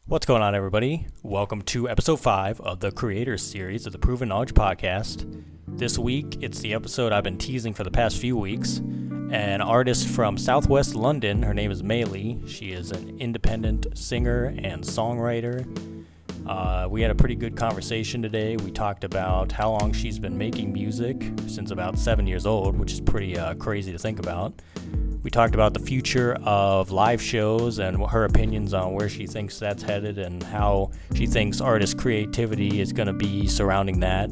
What's going on, everybody? Welcome to episode 5 of the Creators Series of the Proven Knowledge Podcast. This week, it's the episode I've been teasing for the past few weeks. An artist from Southwest London, her name is Mei-Li. She is an independent singer and songwriter. We had a pretty good conversation today. We talked about how long she's been making music, since about 7 years old, which is pretty crazy to think about. We talked about the future of live shows and her opinions on where she thinks that's headed and how she thinks artist creativity is going to be surrounding that.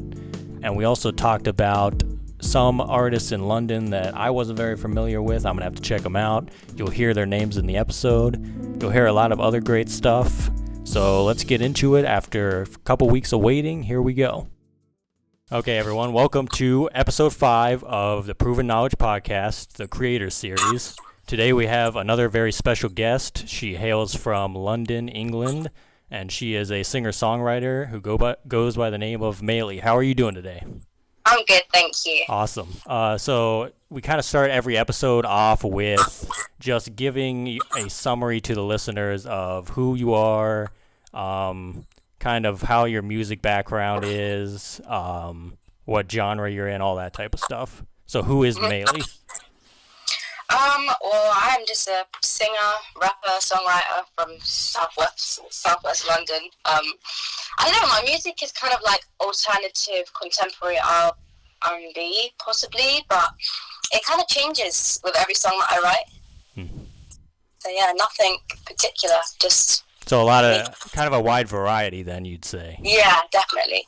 And we also talked about some artists in London that I wasn't very familiar with. I'm going to have to check them out. You'll hear their names in the episode. You'll hear a lot of other great stuff. So let's get into it. After a couple weeks of waiting, here we go. Okay, everyone, welcome to episode 5 of the Proven Knowledge Podcast, the Creators Series. Today we have another very special guest. She hails from London, England, and she is a singer-songwriter who goes by the name of Mei-Li. How are you doing today? I'm good, thank you. Awesome. So we kind of start every episode off with just giving a summary to the listeners of who you are, kind of how your music background is, what genre you're in, all that type of stuff. So who is Mei-Li? Well, I'm just a singer, rapper, songwriter from Southwest London. I don't know, my music is kind of like alternative, contemporary R&B, possibly, but it kind of changes with every song that I write. So yeah, nothing particular, just... So a lot of, kind of a wide variety then, you'd say. Yeah, definitely.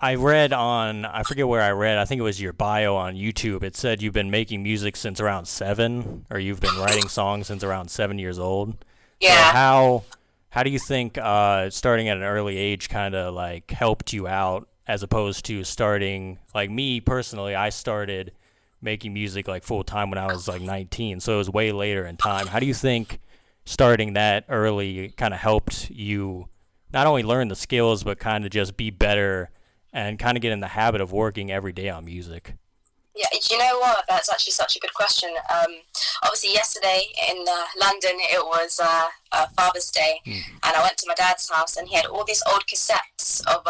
I read on, I forget where I read, I think it was your bio on YouTube. It said you've been making music since around 7, or you've been writing songs since around 7 years old. Yeah. So how do you think starting at an early age kind of like helped you out as opposed to starting, like me personally, I started making music like full time when I was like 19, so it was way later in time. How do you think starting that early kind of helped you not only learn the skills, but kind of just be better and kind of get in the habit of working every day on music? Yeah, you know what? That's actually such a good question. Obviously, yesterday in London, it was Father's Day, and I went to my dad's house, and he had all these old cassettes of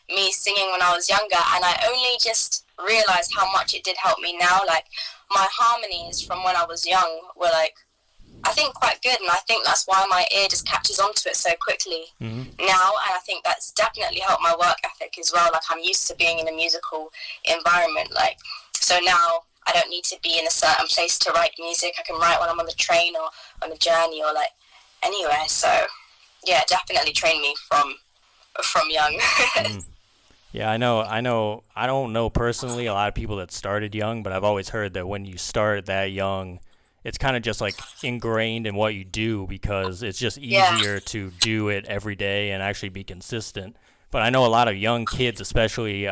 me singing when I was younger, and I only just realized how much it did help me now. Like, my harmonies from when I was young were like, I think quite good, and I think that's why my ear just catches onto it so quickly now, and I think that's definitely helped my work ethic as well. Like, I'm used to being in a musical environment, like, so now I don't need to be in a certain place to write music. I can write when I'm on the train or on a journey or like anywhere. So yeah, definitely trained me from young. Yeah, I know. I don't know personally a lot of people that started young, but I've always heard that when you start that young, it's kind of just like ingrained in what you do because it's just easier to do it every day and actually be consistent. But I know a lot of young kids, especially,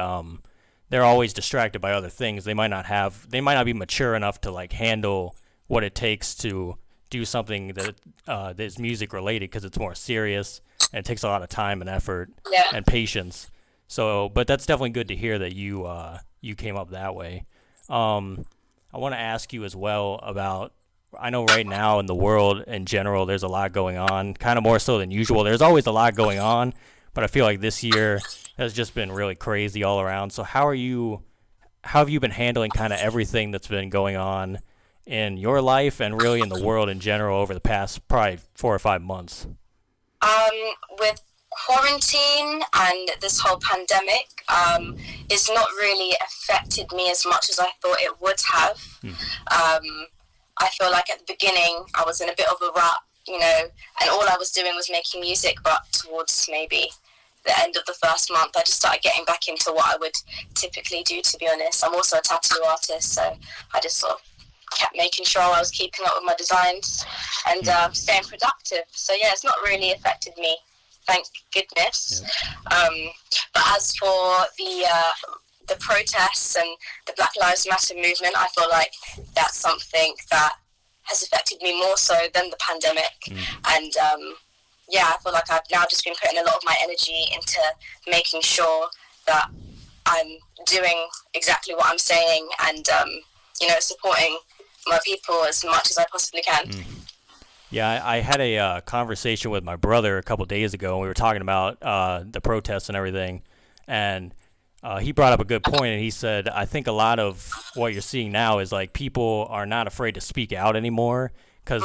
they're always distracted by other things. They might not be mature enough to like handle what it takes to do something that is music related because it's more serious and it takes a lot of time and effort and patience. So, but that's definitely good to hear that you came up that way. I want to ask you as well about, I know right now in the world in general, there's a lot going on, kind of more so than usual. There's always a lot going on, but I feel like this year has just been really crazy all around. So how have you been handling kind of everything that's been going on in your life and really in the world in general over the past probably 4 or 5 months? With quarantine and this whole pandemic, it's not really affected me as much as I thought it would have. I feel like at the beginning I was in a bit of a rut, you know, and all I was doing was making music, but towards maybe the end of the first month I just started getting back into what I would typically do, to be honest. I'm also a tattoo artist, so I just sort of kept making sure I was keeping up with my designs and staying productive. So yeah, it's not really affected me, thank goodness. But as for the protests and the Black Lives Matter movement, I feel like that's something that has affected me more so than the pandemic. And yeah, I feel like I've now just been putting a lot of my energy into making sure that I'm doing exactly what I'm saying and, you know, supporting my people as much as I possibly can. Yeah, I had a conversation with my brother a couple days ago, and we were talking about the protests and everything. And he brought up a good point, and he said, I think a lot of what you're seeing now is like people are not afraid to speak out anymore because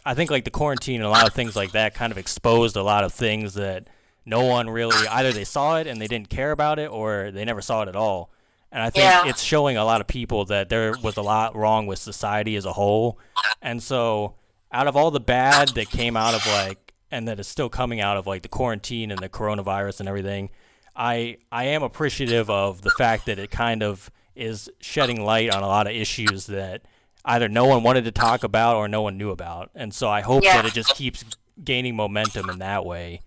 I think like the quarantine and a lot of things like that kind of exposed a lot of things that no one really, either they saw it and they didn't care about it or they never saw it at all. And I think Yeah. it's showing a lot of people that there was a lot wrong with society as a whole. And so out of all the bad that came out of like and that is still coming out of like the quarantine and the coronavirus and everything, I am appreciative of the fact that it kind of is shedding light on a lot of issues that either no one wanted to talk about or no one knew about. And so I hope Yeah. that it just keeps gaining momentum in that way.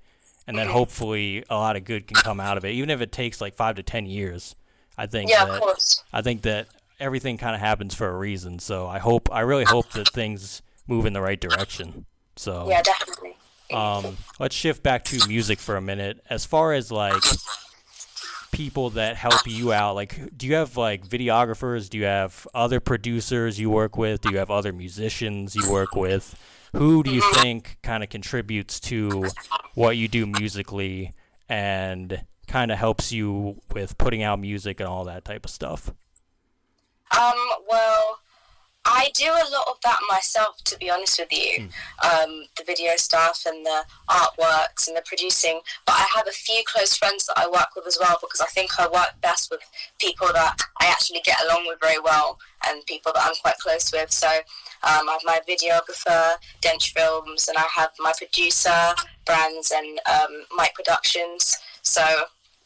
And then hopefully a lot of good can come out of it, even if it takes like 5 to 10 years. I think Yeah, of that course. I think that everything kind of happens for a reason. So I really hope that things move in the right direction. So Yeah, definitely. let's shift back to music for a minute. As far as like people that help you out, like do you have like videographers? Do you have other producers you work with? Do you have other musicians you work with? Who do you think kind of contributes to what you do musically and kind of helps you with putting out music and all that type of stuff? Well, I do a lot of that myself, to be honest with you. The video stuff and the artworks and the producing. But I have a few close friends that I work with as well because I think I work best with people that I actually get along with very well and people that I'm quite close with. So I have my videographer, Dench Films, and I have my producer, Brands and Mike Productions. So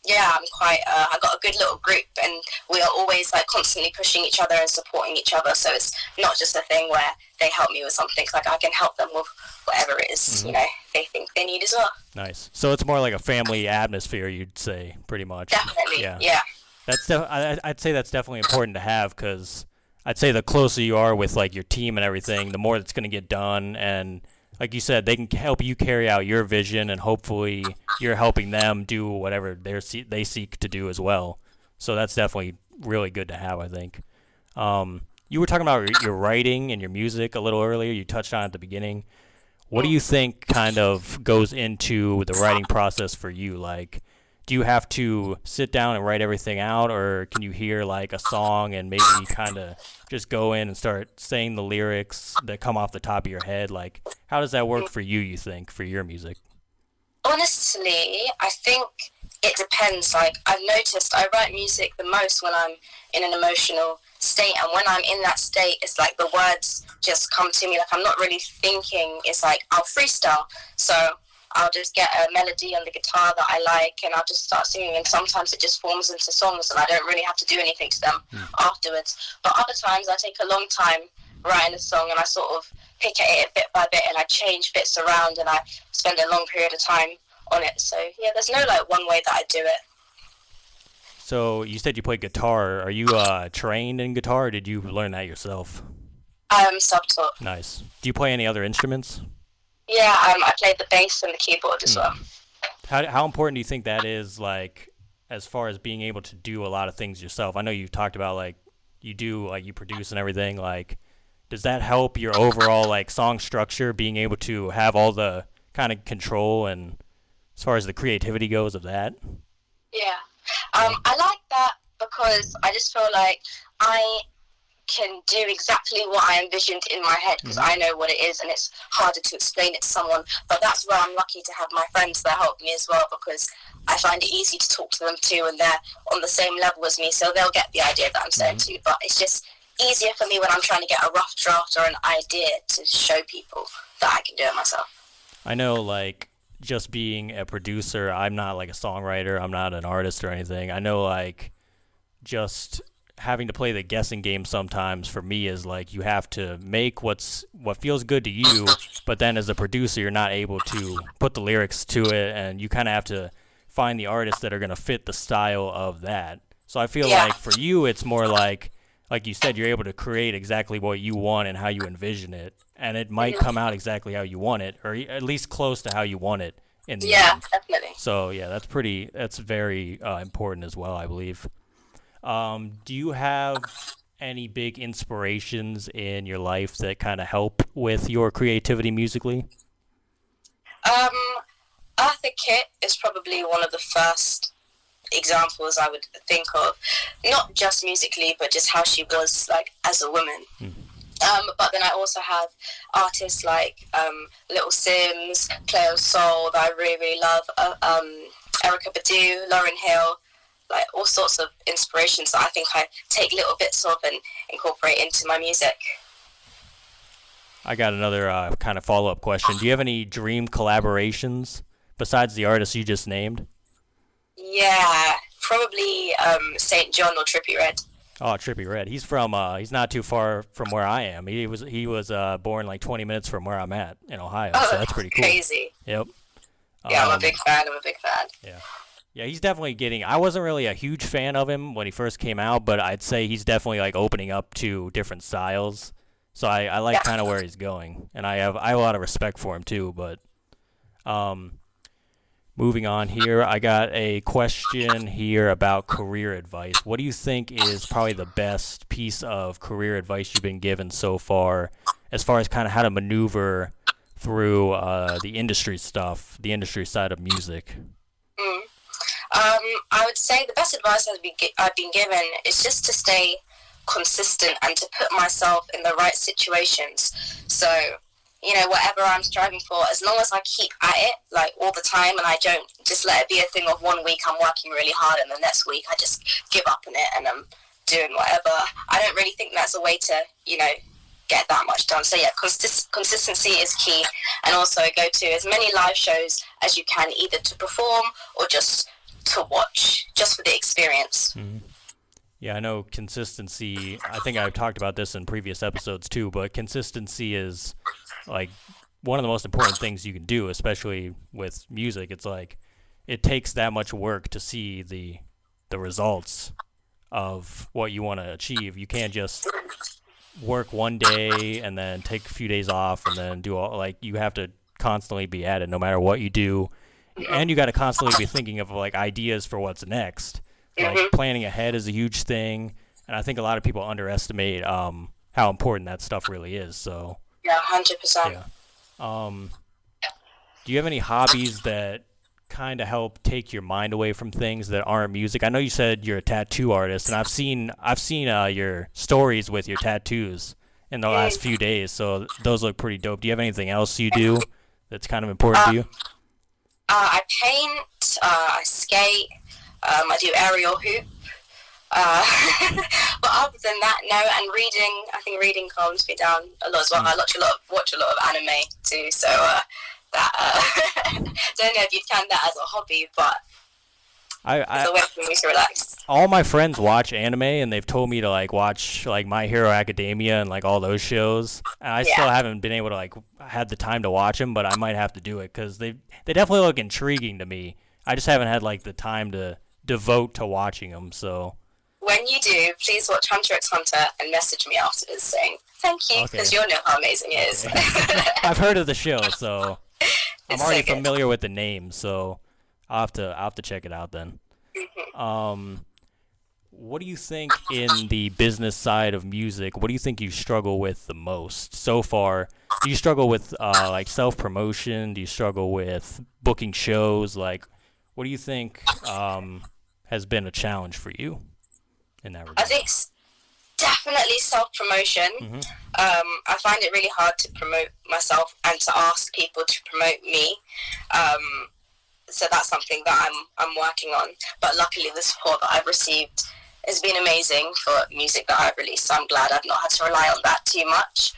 yeah, I'm quite. I got a good little group, and we are always like constantly pushing each other and supporting each other. So it's not just a thing where they help me with something. Like I can help them with whatever it is, they think they need as well. Nice. So it's more like a family atmosphere, you'd say, pretty much. Definitely, Yeah. yeah. I'd say that's definitely important to have because I'd say the closer you are with like your team and everything, the more that's going to get done. And like you said, they can help you carry out your vision, and hopefully you're helping them do whatever they seek to do as well. So that's definitely really good to have, I think. You were talking about your writing and your music a little earlier. You touched on it at the beginning. What do you think kind of goes into the writing process for you? Like, do you have to sit down and write everything out, or can you hear like a song and maybe kind of just go in and start saying the lyrics that come off the top of your head? Like, how does that work for you, you think, for your music? Honestly, I think it depends. Like, I've noticed I write music the most when I'm in an emotional state, and when I'm in that state, it's like the words just come to me. Like, I'm not really thinking. It's like I'll freestyle. So I'll just get a melody on the guitar that I like, and I'll just start singing, and sometimes it just forms into songs, and I don't really have to do anything to them afterwards. But other times I take a long time writing a song, and I sort of pick at it bit by bit, and I change bits around, and I spend a long period of time on it. So yeah, there's no like one way that I do it. So you said you play guitar. Are you trained in guitar, or did you learn that yourself? I'm self-taught. Nice. Do you play any other instruments? Yeah, I play the bass and the keyboard as well. How important do you think that is, like, as far as being able to do a lot of things yourself? I know you've talked about, like, you produce and everything. Like, does that help your overall, like, song structure, being able to have all the kind of control and as far as the creativity goes of that? Yeah. I like that because I just feel like I can do exactly what I envisioned in my head because I know what it is, and it's harder to explain it to someone. But that's where I'm lucky to have my friends that help me as well, because I find it easy to talk to them too, and they're on the same level as me, so they'll get the idea that I'm saying too. But it's just easier for me when I'm trying to get a rough draft or an idea to show people that I can do it myself. I know, like, just being a producer, I'm not like a songwriter, I'm not an artist or anything. I know, like, just having to play the guessing game sometimes for me is like you have to make what feels good to you, but then as a producer you're not able to put the lyrics to it, and you kind of have to find the artists that are going to fit the style of that. So I feel like for you it's more like you said, you're able to create exactly what you want and how you envision it, and it might come out exactly how you want it, or at least close to how you want it in the end. Definitely. So yeah, that's very important as well, I believe. Do you have any big inspirations in your life that kind of help with your creativity musically? Arthur Kitt is probably one of the first examples I would think of, not just musically, but just how she was like as a woman. But then I also have artists like Little Sims, Cleo Sol that I really, really love, Erykah Badu, Lauryn Hill, like all sorts of inspirations that I think I take little bits of and incorporate into my music. I got another kind of follow-up question. Do you have any dream collaborations besides the artists you just named? Yeah, probably St. John or Trippie Redd. Oh, Trippie Redd. He's from. He's not too far from where I am. He was born like 20 minutes from where I'm at in Ohio. So that's pretty cool. Crazy. Yep. Yeah, I'm a big fan. Yeah. Yeah, he's definitely getting. I wasn't really a huge fan of him when he first came out, but I'd say he's definitely like opening up to different styles. So I like kind of where he's going, and I have a lot of respect for him too. But moving on here, I got a question here about career advice. What do you think is probably the best piece of career advice you've been given so far as kind of how to maneuver through the industry stuff, the industry side of music? I would say the best advice I've been given is just to stay consistent and to put myself in the right situations. So, whatever I'm striving for, as long as I keep at it, like, all the time, and I don't just let it be a thing of 1 week I'm working really hard and the next week I just give up on it and I'm doing whatever. I don't really think that's a way to, get that much done. So yeah, consistency is key, and also go to as many live shows as you can, either to perform or just to watch, just for the experience. Mm-hmm. Yeah, I know consistency, I think I've talked about this in previous episodes too, but consistency is like one of the most important things you can do, especially with music. It's like it takes that much work to see the results of what you want to achieve. You can't just work one day and then take a few days off and then do all, like, you have to constantly be at it no matter what you do. And you got to constantly be thinking of like ideas for what's next. Like planning ahead is a huge thing, and I think a lot of people underestimate how important that stuff really is. So yeah, 100%. Yeah. Do you have any hobbies that kind of help take your mind away from things that aren't music? I know you said you're a tattoo artist, and I've seen your stories with your tattoos in the last few days. So those look pretty dope. Do you have anything else you do that's kind of important to you? I paint. I skate. I do aerial hoop. But other than that, no. And reading, I think reading calms me down a lot as well. I watch a lot of anime too. So that don't know if you'd count that as a hobby, but it's a way for me to relax. All my friends watch anime, and they've told me to like watch like My Hero Academia and like all those shows. And I still haven't been able to like had the time to watch them, but I might have to do it because they definitely look intriguing to me. I just haven't had like the time to devote to watching them. So when you do, please watch Hunter x Hunter and message me afterwards saying thank you, because you'll know how amazing it is. I've heard of the show, so I'm already familiar with the name. So I'll have to check it out then. What do you think in the business side of music? What do you think you struggle with the most so far? Do you struggle with like self-promotion? Do you struggle with booking shows? Like, what do you think has been a challenge for you in that regard? I think definitely self-promotion. I find it really hard to promote myself and to ask people to promote me. So that's something that I'm working on. But luckily the support that I've received has been amazing for music that I've released. So I'm glad I've not had to rely on that too much.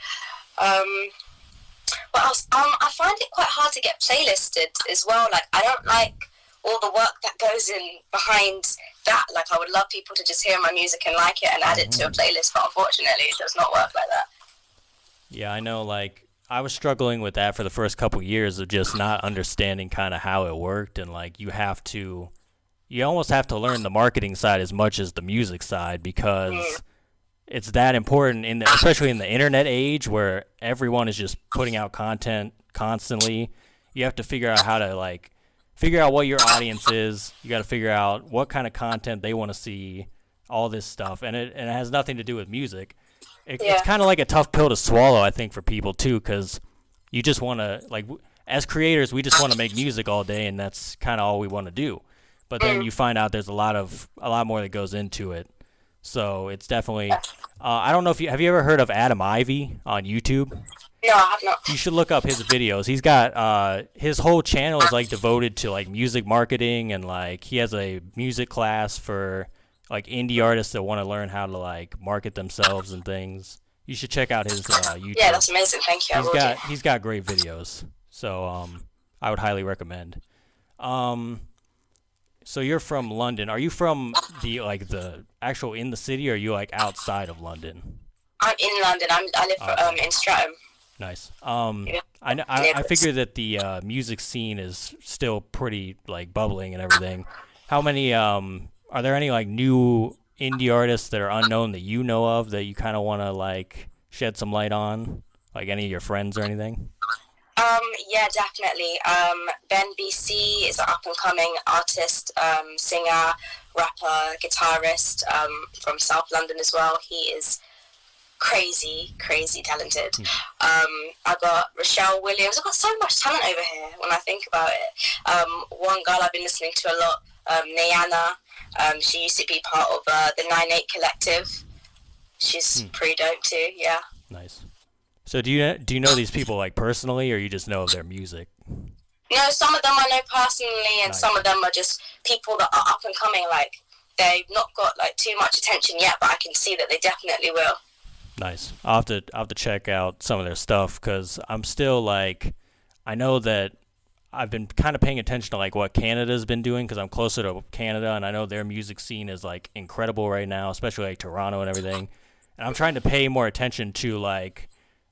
What else? I find it quite hard to get playlisted as well. Like, I don't like all the work that goes in behind that. Like, I would love people to just hear my music and like it and add it to a playlist, but unfortunately it does not work like that. Yeah, I know, like, I was struggling with that for the first couple years of just not understanding kind of how it worked, and like you almost have to learn the marketing side as much as the music side, because it's that important especially in the internet age where everyone is just putting out content constantly. You have to figure out how to figure out what your audience is. You got to figure out what kind of content they want to see. all this stuff, and it has nothing to do with music. It's Yeah. kind of like a tough pill to swallow, I think, for people too, because you just want to as creators, we just want to make music all day, and that's kind of all we want to do. But then you find out there's a lot more that goes into it. So it's definitely. I don't know if have you ever heard of Adam Ivy on YouTube? No, I have not. You should look up his videos. He's got his whole channel is like devoted to like music marketing, and like he has a music class for like indie artists that want to learn how to like market themselves and things. You should check out his YouTube. Yeah, that's amazing. Thank you. He's got great videos. So I would highly recommend. So you're from London. Are you from the actual in the city, or are you like outside of London? I'm in London. I live in Streatham. Nice. Yeah. I figure that the music scene is still pretty like bubbling and everything. How many are there any like new indie artists that are unknown that you know of that you kind of want to like shed some light on? Like any of your friends or anything? Yeah, definitely. Ben BC is an up-and-coming artist, singer, rapper, guitarist, from South London as well. He is crazy talented. I got Rochelle Williams. I've got so much talent over here when I think about it. One girl I've been listening to a lot, Nayana. She used to be part of the 9/8 Collective. She's pretty dope too, yeah. Nice. So do you know these people like personally, or you just know of their music? No, some of them I know personally, and Nice. some of them are just people that are up and coming. Like they've not got like too much attention yet, but I can see that they definitely will. Nice. I'll have to check out some of their stuff, because I'm still like, I know that I've been kind of paying attention to like what Canada's been doing, because I'm closer to Canada, and I know their music scene is like incredible right now, especially like Toronto and everything. And I'm trying to pay more attention to like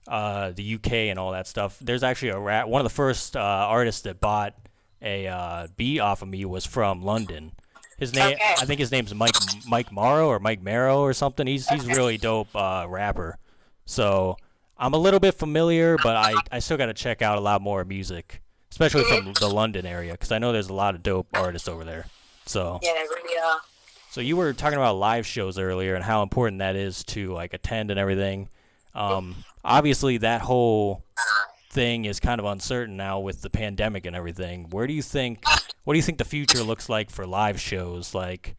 the UK and all that stuff. There's actually one of the first artists that bought a beat off of me was from London. His name, Okay. I think his name's Mike Morrow or Mike Marrow or something. He's really dope rapper. So I'm a little bit familiar, but I still got to check out a lot more music, especially from the London area, because I know there's a lot of dope artists over there. So Yeah, they really are. so you were talking about live shows earlier and how important that is to like attend and everything. Obviously, that whole thing is kind of uncertain now with the pandemic and everything. What do you think the future looks like for live shows? Like,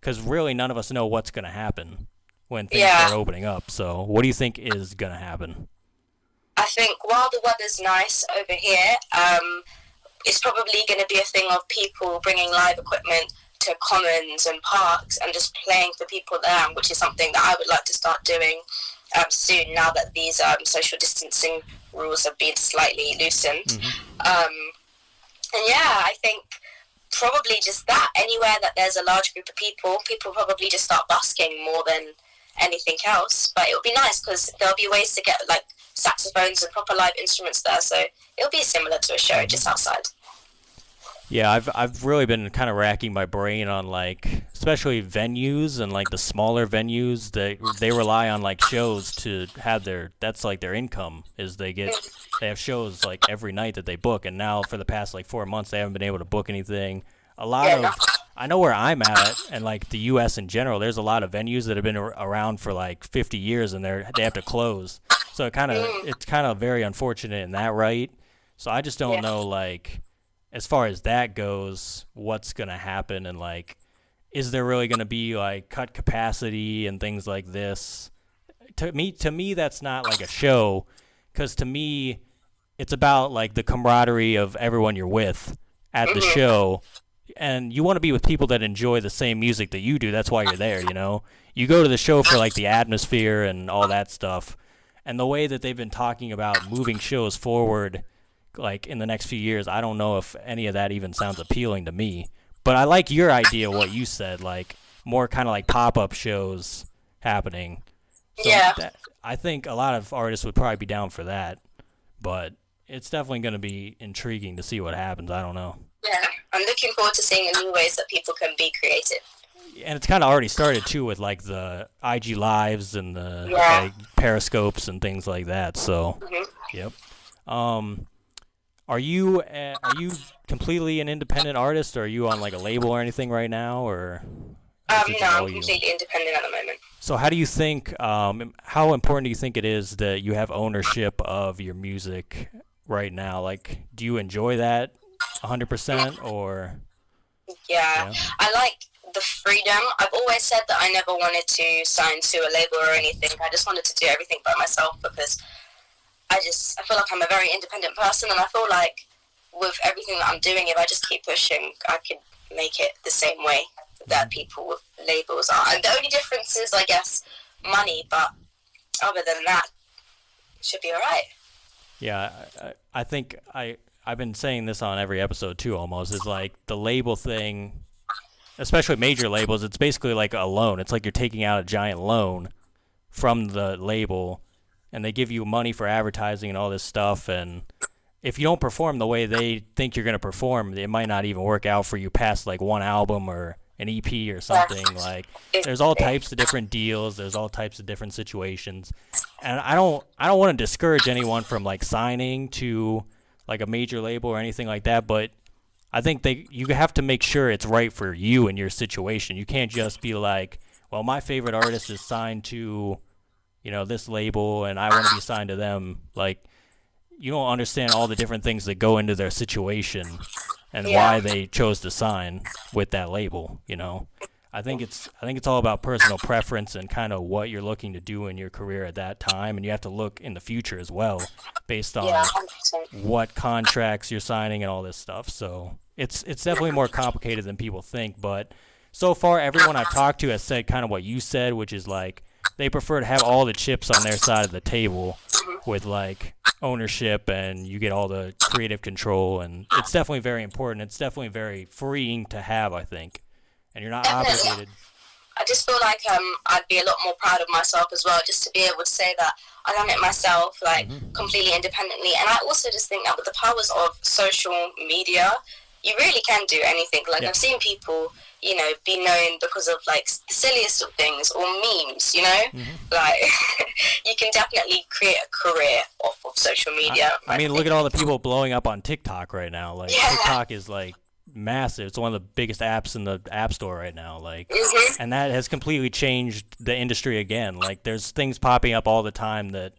because really none of us know what's going to happen when things Yeah. start opening up. So what do you think is going to happen? I think while the weather's nice over here, it's probably going to be a thing of people bringing live equipment to commons and parks and just playing for people there, which is something that I would like to start doing soon, now that these social distancing rules have been slightly loosened. And yeah, I think probably just that. Anywhere that there's a large group of people probably just start busking more than anything else. But it would be nice because there'll be ways to get like saxophones and proper live instruments there, so it'll be similar to a show just outside. Yeah, I've really been kind of racking my brain on like, especially venues and like the smaller venues that they rely on like shows to have that's like their income, is they have shows like every night that they book, and now for the past like 4 months they haven't been able to book anything. I know where I'm at, and like the U.S. in general, there's a lot of venues that have been around for like 50 years and they have to close. So it's kind of very unfortunate in that, right? So I just don't know like, as far as that goes, what's going to happen, and like, is there really going to be like cut capacity and things like this? To me, that's not like a show, because to me, it's about like the camaraderie of everyone you're with at the show, and you want to be with people that enjoy the same music that you do. That's why you're there, you know? You go to the show for like the atmosphere and all that stuff, and the way that they've been talking about moving shows forward like in the next few years, I don't know if any of that even sounds appealing to me. But I like your idea, what you said, like more kind of like pop-up shows happening. So I think a lot of artists would probably be down for that, but it's definitely going to be intriguing to see what happens. I don't know. Yeah, I'm looking forward to seeing the new ways that people can be creative. And it's kind of already started too with like the IG lives and the like periscopes and things like that. So, yep. Are you completely an independent artist, or are you on like a label or anything right now, or? Or is it No, just I'm all you? completely independent at the moment. So how do you think, how important do you think it is that you have ownership of your music right now? Like, do you enjoy that 100% or, Yeah, yeah? I like the freedom. I've always said that I never wanted to sign to a label or anything. I just wanted to do everything by myself because I feel like I'm a very independent person, and I feel like with everything that I'm doing, if I just keep pushing, I could make it the same way that people with labels are. And the only difference is, I guess, money, but other than that, it should be alright. Yeah, I think I've been saying this on every episode too almost, is like the label thing, especially major labels, it's basically like a loan. It's like you're taking out a giant loan from the label and they give you money for advertising and all this stuff, and if you don't perform the way they think you're going to perform, it might not even work out for you past like one album or an EP or something. Like there's all types of different deals, there's all types of different situations. And I don't want to discourage anyone from like signing to like a major label or anything like that, but I think you have to make sure it's right for you and your situation. You can't just be like, well, my favorite artist is signed to, this label and I want to be signed to them. Like you don't understand all the different things that go into their situation and Yeah, why they chose to sign with that label. I think it's all about personal preference and kind of what you're looking to do in your career at that time, and you have to look in the future as well based yeah, on 100%. what contracts you're signing and all this stuff. So it's definitely more complicated than people think, but so far everyone I've talked to has said kind of what you said, which is like they prefer to have all the chips on their side of the table with like ownership, and you get all the creative control, and it's definitely very important. It's definitely very freeing to have, I think, and you're not Definitely. obligated. I just feel like I'd be a lot more proud of myself as well, just to be able to say that I done it myself, like completely independently. And I also just think that with the powers of social media, you really can do anything. Like Yeah. I've seen people, be known because of like the silliest of things or memes. Like you can definitely create a career off of social media. I mean, look at all the people blowing up on TikTok right now. Like Yeah. TikTok is like massive. It's one of the biggest apps in the App Store right now. Like, and that has completely changed the industry again. Like, there's things popping up all the time that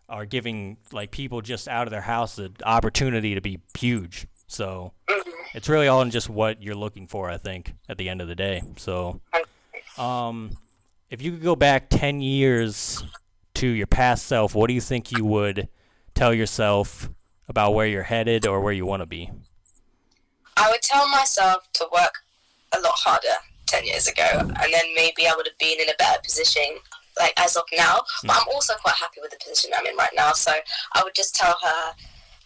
are giving like people just out of their house the opportunity to be huge. So it's really all in just what you're looking for, I think, at the end of the day. So, if you could go back 10 years to your past self, what do you think you would tell yourself about where you're headed or where you want to be? I would tell myself to work a lot harder 10 years ago, and then maybe I would have been in a better position, like as of now. But I'm also quite happy with the position I'm in right now, so I would just tell her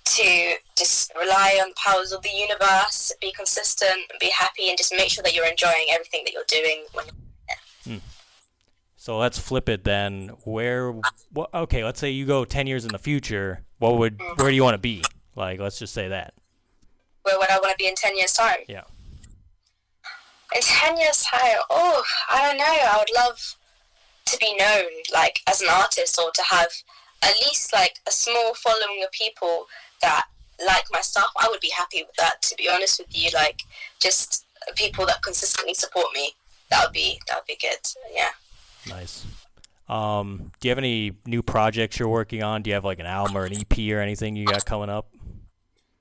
to just rely on the powers of the universe, be consistent, be happy, and just make sure that you're enjoying everything that you're doing when you're So let's flip it then. Okay, let's say you go 10 years in the future. Where do you want to be? Like, let's just say that. where would I want to be in 10 years' time? Yeah. In 10 years' time, I don't know. I would love to be known, like, as an artist, or to have at least, like, a small following of people that like my stuff. I would be happy with that, to be honest with you. Like, just people that consistently support me. That would be good, yeah. Nice. Do you have any new projects you're working on? Do you have, like, an album or an EP or anything you got coming up?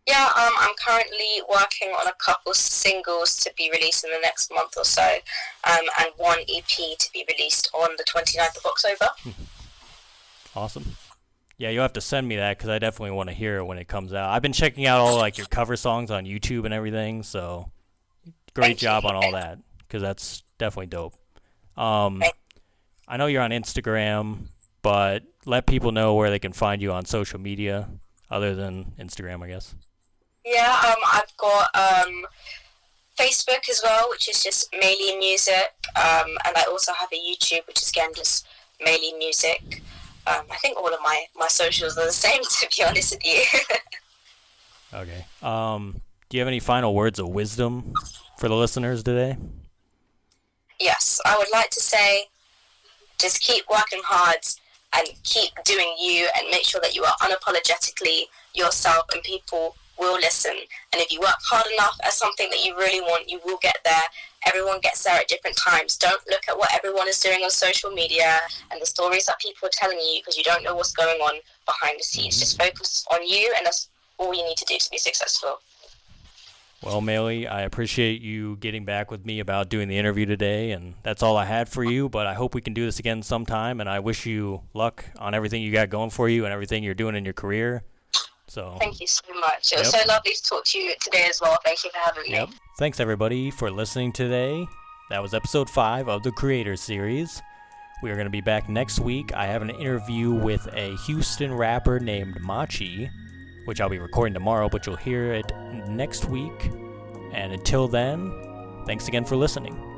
Yeah, I'm currently working on a couple singles to be released in the next month or so, and one EP to be released on the 29th of October. Awesome. Yeah, you'll have to send me that because I definitely want to hear it when it comes out. I've been checking out all like your cover songs on YouTube and everything, so great job on all that because that's definitely dope. I know you're on Instagram, but let people know where they can find you on social media other than Instagram, I guess. Yeah, I've got Facebook as well, which is just Mei-Li Music, and I also have a YouTube, which is again just Mei-Li Music. I think all of my socials are the same, to be honest with you. Okay. Do you have any final words of wisdom for the listeners today? Yes, I would like to say, just keep working hard and keep doing you, and make sure that you are unapologetically yourself, and people will listen. And if you work hard enough at something that you really want, you will get there. Everyone gets there at different times. Don't look at what everyone is doing on social media and the stories that people are telling you, because you don't know what's going on behind the scenes. Just focus on you, and that's all you need to do to be successful. Well, Mei-Li, I appreciate you getting back with me about doing the interview today, and that's all I had for you, but I hope we can do this again sometime, and I wish you luck on everything you got going for you and everything you're doing in your career. So thank you so much. It was so lovely to talk to you today as well. Thank you for having me. Thanks, everybody, for listening today. That was episode 5 of the Creator Series. We are going to be back next week. I have an interview with a Houston rapper named Machi, which I'll be recording tomorrow, but you'll hear it next week. And until then, thanks again for listening.